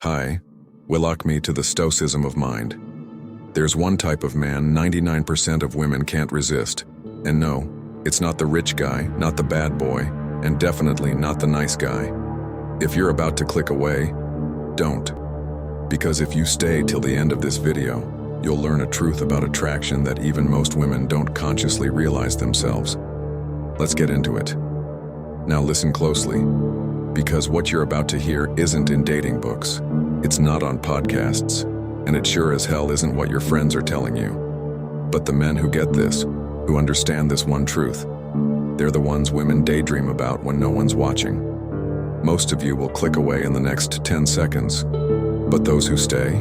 Hi, welcome me to the Stoicism of mind. There's one type of man 99% of women can't resist. And no, it's not the rich guy, not the bad boy, and definitely not the nice guy. If you're about to click away, don't. Because if you stay till the end of this video, you'll learn a truth about attraction that even most women don't consciously realize themselves. Let's get into it. Now listen closely, because what you're about to hear isn't in dating books. It's not on podcasts, and it sure as hell isn't what your friends are telling you. But the men who get this, who understand this one truth, they're the ones women daydream about when no one's watching. Most of you will click away in the next 10 seconds, but those who stay,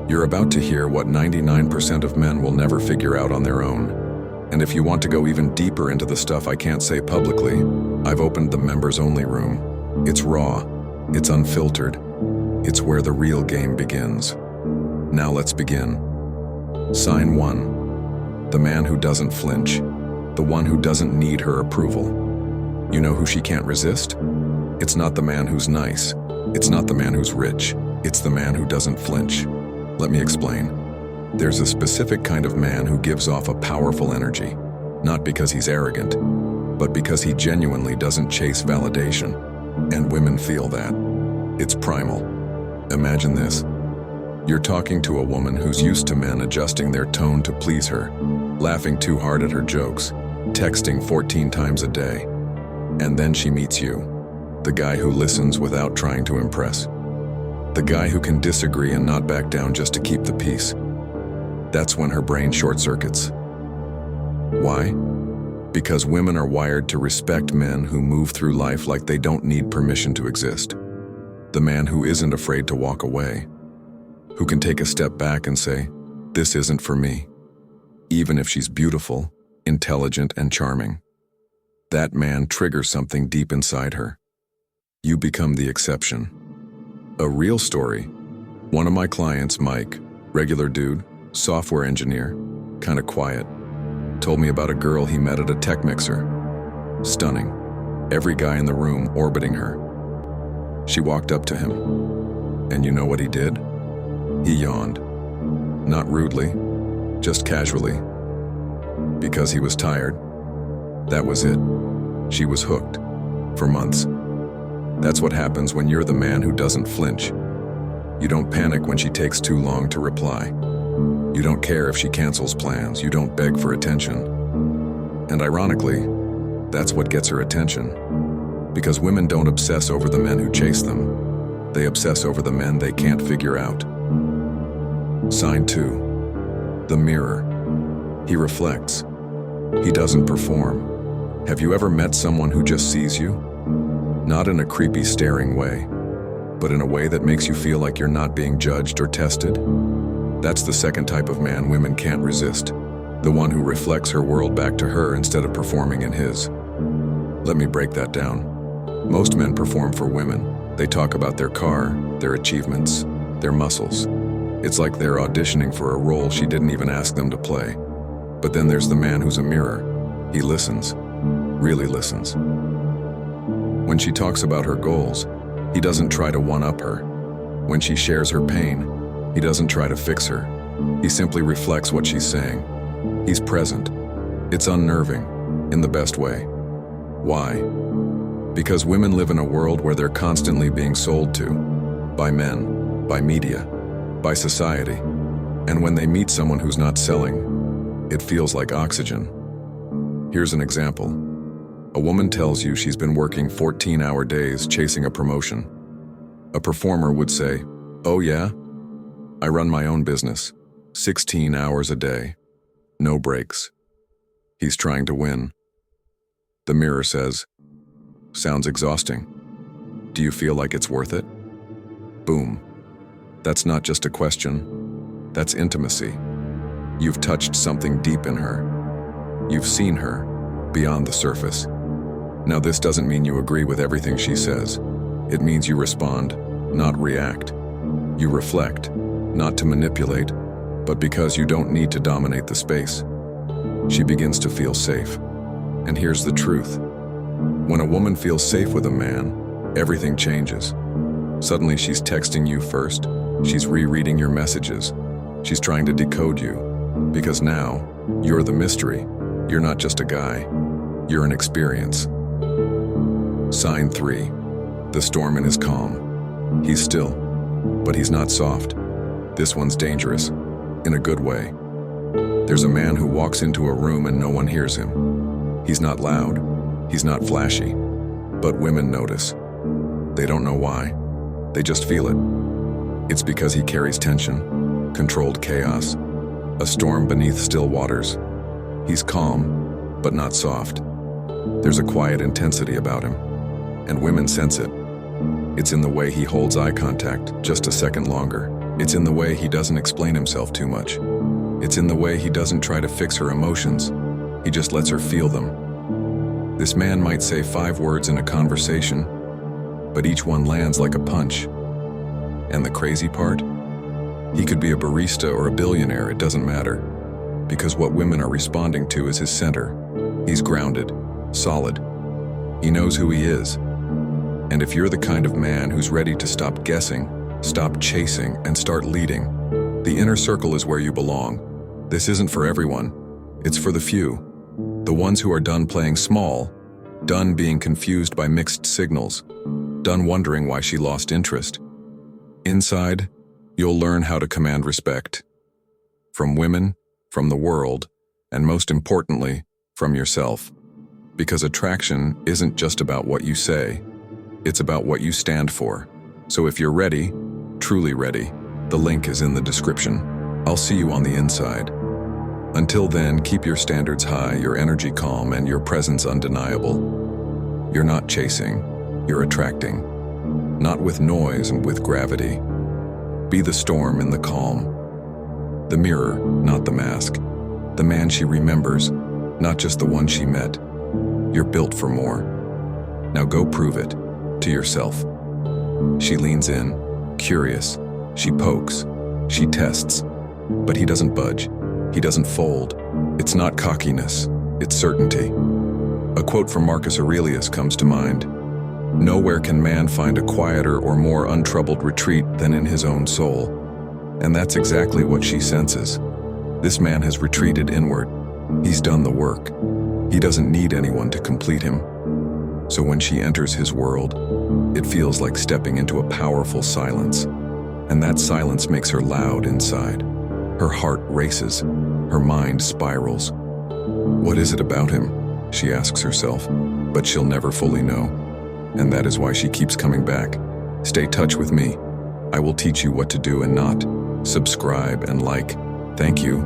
you're about to hear what 99% of men will never figure out on their own. And if you want to go even deeper into the stuff I can't say publicly, I've opened the members-only room. It's raw, it's unfiltered, it's where the real game begins. Now let's begin. Sign 1. The man who doesn't flinch. The one who doesn't need her approval. You know who she can't resist? It's not the man who's nice. It's not the man who's rich. It's the man who doesn't flinch. Let me explain. There's a specific kind of man who gives off a powerful energy, not because he's arrogant, but because he genuinely doesn't chase validation. And women feel that. It's primal. Imagine this. You're talking to a woman who's used to men adjusting their tone to please her, laughing too hard at her jokes, texting 14 times a day. And then she meets you, the guy who listens without trying to impress. The guy who can disagree and not back down just to keep the peace. That's when her brain short-circuits. Why? Because women are wired to respect men who move through life like they don't need permission to exist. The man who isn't afraid to walk away, who can take a step back and say, "This isn't for me," even if she's beautiful, intelligent, and charming. That man triggers something deep inside her. You become the exception. A real story. One of my clients, Mike, regular dude, software engineer, kind of quiet, told me about a girl he met at a tech mixer. Stunning. Every guy in the room orbiting her. She walked up to him, and you know what he did? He yawned. Not rudely, just casually. Because he was tired. That was it. She was hooked. For months. That's what happens when you're the man who doesn't flinch. You don't panic when she takes too long to reply. You don't care if she cancels plans. You don't beg for attention. And ironically, that's what gets her attention. Because women don't obsess over the men who chase them. They obsess over the men they can't figure out. Sign 2. The mirror. He reflects. He doesn't perform. Have you ever met someone who just sees you? Not in a creepy staring way, but in a way that makes you feel like you're not being judged or tested? That's the second type of man women can't resist. The one who reflects her world back to her instead of performing in his. Let me break that down. Most men perform for women. They talk about their car, their achievements, their muscles. It's like they're auditioning for a role she didn't even ask them to play. But then there's the man who's a mirror. He listens. Really listens. When she talks about her goals, he doesn't try to one-up her. When she shares her pain, he doesn't try to fix her. He simply reflects what she's saying. He's present. It's unnerving, in the best way. Why? Because women live in a world where they're constantly being sold to. By men, by media, by society. And when they meet someone who's not selling, it feels like oxygen. Here's an example. A woman tells you she's been working 14-hour days chasing a promotion. A performer would say, "Oh yeah? I run my own business. 16 hours a day. No breaks." He's trying to win. The mirror says, "Sounds exhausting. Do you feel like it's worth it?" Boom. That's not just a question. That's intimacy. You've touched something deep in her. You've seen her, beyond the surface. Now this doesn't mean you agree with everything she says. It means you respond, not react. You reflect, not to manipulate, but because you don't need to dominate the space. She begins to feel safe. And here's the truth. When a woman feels safe with a man, everything changes. Suddenly she's texting you first. She's rereading your messages. She's trying to decode you. Because now, you're the mystery. You're not just a guy. You're an experience. Sign 3. The storm is calm. He's still, but he's not soft. This one's dangerous, in a good way. There's a man who walks into a room and no one hears him. He's not loud. He's not flashy. But women notice. They don't know why. They just feel it. It's because he carries tension, controlled chaos, a storm beneath still waters. He's calm, but not soft. There's a quiet intensity about him, and women sense it. It's in the way he holds eye contact just a second longer. It's in the way he doesn't explain himself too much. It's in the way he doesn't try to fix her emotions. He just lets her feel them. This man might say 5 words in a conversation, but each one lands like a punch. And the crazy part? He could be a barista or a billionaire, it doesn't matter. Because what women are responding to is his center. He's grounded, solid. He knows who he is. And if you're the kind of man who's ready to stop guessing, stop chasing, and start leading, the inner circle is where you belong. This isn't for everyone. It's for the few. The ones who are done playing small, done being confused by mixed signals, done wondering why she lost interest. Inside, you'll learn how to command respect. From women, from the world, and most importantly, from yourself. Because attraction isn't just about what you say, it's about what you stand for. So if you're ready, truly ready, the link is in the description. I'll see you on the inside. Until then, keep your standards high, your energy calm, and your presence undeniable. You're not chasing, you're attracting. Not with noise and with gravity. Be the storm in the calm. The mirror, not the mask. The man she remembers, not just the one she met. You're built for more. Now go prove it, to yourself. She leans in, curious. She pokes. She tests. But he doesn't budge. He doesn't fold. It's not cockiness, it's certainty. A quote from Marcus Aurelius comes to mind. Nowhere can man find a quieter or more untroubled retreat than in his own soul. And that's exactly what she senses. This man has retreated inward. He's done the work. He doesn't need anyone to complete him. So when she enters his world, it feels like stepping into a powerful silence. And that silence makes her loud inside. Her heart races. Her mind spirals. What is it about him? She asks herself, but she'll never fully know. And that is why she keeps coming back. Stay in touch with me. I will teach you what to do and not. Subscribe and like. Thank you.